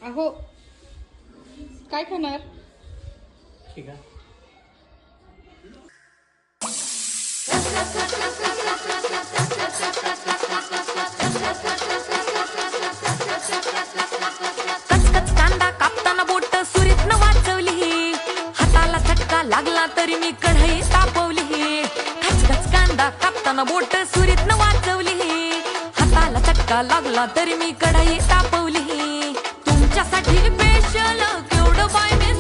अहो काय खाणार? ठीक आहे. कचकच कांदा कापताना बोट सुरीत न वाचवली, हाताला चटका लागला तरी मी कढई तापवली. कचकच कांदा कापताना बोट सुरीत न वाचवली, हाताला चटका लागला तरी मी कढई तापवली. तुमच्यासाठी स्पेशल केवढं बाय मी